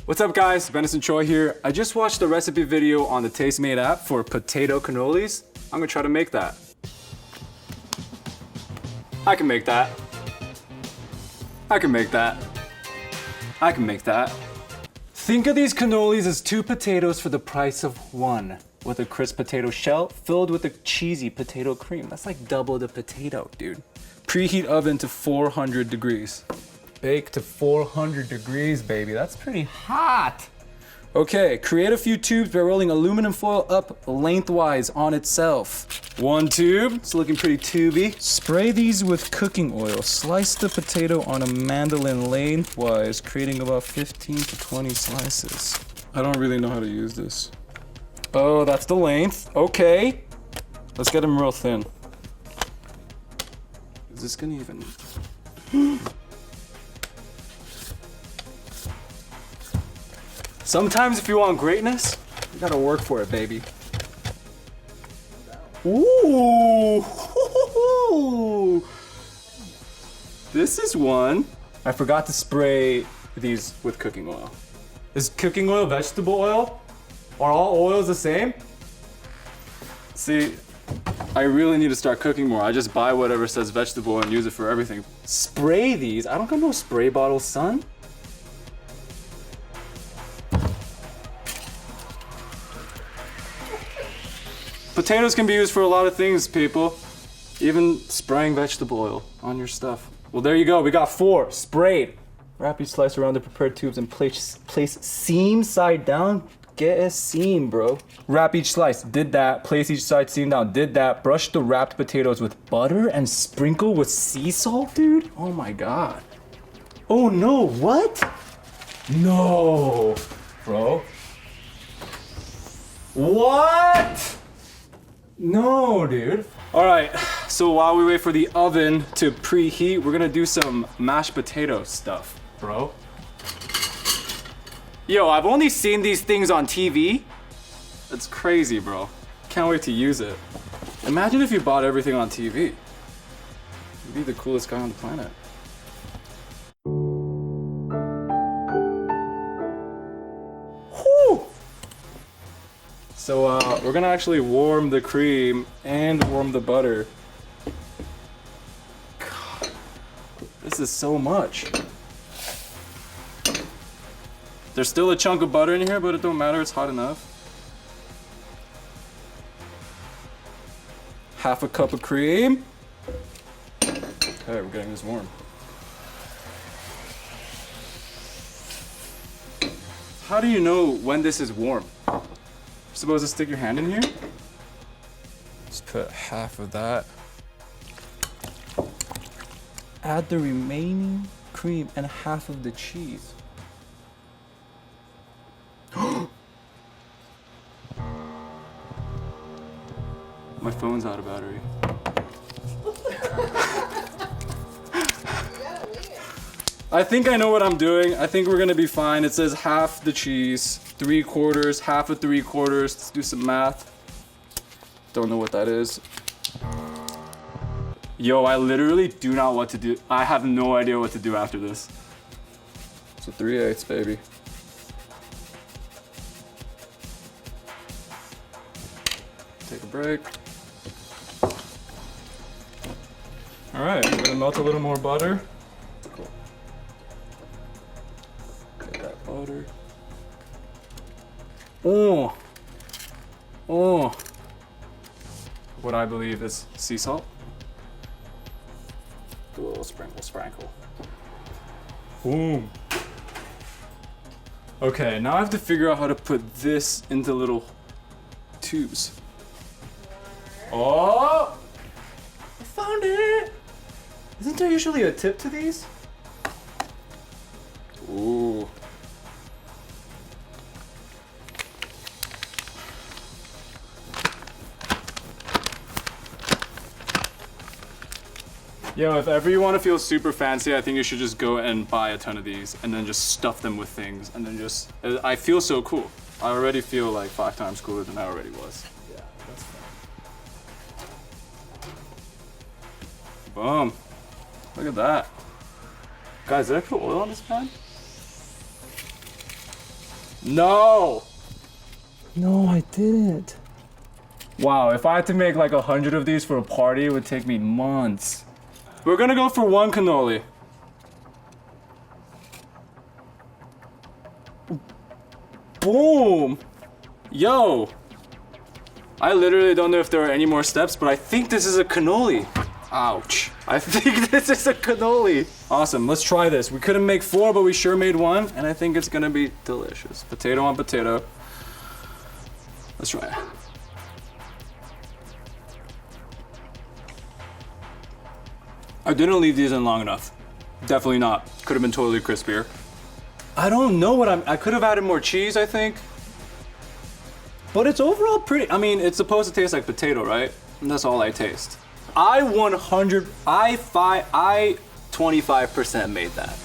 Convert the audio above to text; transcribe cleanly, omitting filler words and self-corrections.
What's up guys, Benison Choi here. I just watched a recipe video on the Tastemade app for potato cannolis. I'm gonna try to make that. I can make that. I can make that. I can make that. Think of these cannolis as 2 potatoes for the price of 1, with a crisp potato shell filled with a cheesy potato cream. That's like double the potato, dude. Preheat oven to 400 degrees. Bake to 400 degrees, baby. That's pretty hot. Okay, create a few tubes by rolling aluminum foil up lengthwise on itself. 1 tube, it's looking pretty tubey. Spray these with cooking oil. Slice the potato on a mandolin lengthwise, creating about 15 to 20 slices. I don't really know how to use this. Oh, that's the length. Okay. Let's get them real thin. Is this gonna even... Sometimes if you want greatness, you gotta work for it, baby. Ooh! This is one. I forgot to spray these with cooking oil. Is cooking oil vegetable oil? Are all oils the same? See, I really need to start cooking more. I just buy whatever says vegetable oil and use it for everything. Spray these? I don't got no spray bottles, son. Potatoes can be used for a lot of things, people. Even spraying vegetable oil on your stuff. Well, there you go. We got 4 sprayed. Wrap each slice around the prepared tubes and place seam side down. Get a seam, bro. Wrap each slice. Did that. Place each side seam down. Did that. Brush the wrapped potatoes with butter and sprinkle with sea salt, dude. Oh my god. Oh no, what? No, bro. What? No, dude. All right, so while we wait for the oven to preheat, we're gonna do some mashed potato stuff, bro. Yo, I've only seen these things on TV. That's crazy, bro. Can't wait to use it. Imagine if you bought everything on TV. You'd be the coolest guy on the planet. Whew! So we're gonna actually warm the cream and warm the butter. God, this is so much. There's still a chunk of butter in here, but it don't matter, it's hot enough. Half a cup of cream. Okay, we're getting this warm. How do you know when this is warm? Supposed to stick your hand in here? Just put half of that. Add the remaining cream and half of the cheese. My phone's out of battery. I think I know what I'm doing. I think we're gonna be fine. It says half the cheese, 3/4, half of 3/4. Let's do some math. Don't know what that is. Yo, I literally do not know what to do. I have no idea what to do after this. So 3/8, baby. Take a break. All right, we're gonna melt a little more butter. Cool. Get that butter. Oh, oh. What I believe is sea salt. Do a little sprinkle, sprinkle. Boom. Okay, now I have to figure out how to put this into little tubes. Oh! I found it! Isn't there usually a tip to these? Ooh. Yo, if ever you want to feel super fancy, I think you should just go and buy a ton of these and then just stuff them with things and then just... I feel so cool. I already feel like 5 times cooler than I already was. Yeah, that's fine. Boom. Look at that. Guys, did I put oil on this pan? No! No, I didn't. Wow, if I had to make like 100 of these for a party, it would take me months. We're gonna go for one cannoli. Boom! Yo! I literally don't know if there are any more steps, but I think this is a cannoli. Ouch. I think this is a cannoli. Awesome, let's try this. We couldn't make 4, but we sure made 1, and I think it's gonna be delicious. Potato on potato. Let's try it. I didn't leave these in long enough. Definitely not. Could have been totally crispier. I don't know what I could have added more cheese, I think. But it's overall pretty, I mean, it's supposed to taste like potato, right? And that's all I taste. I 25% made that.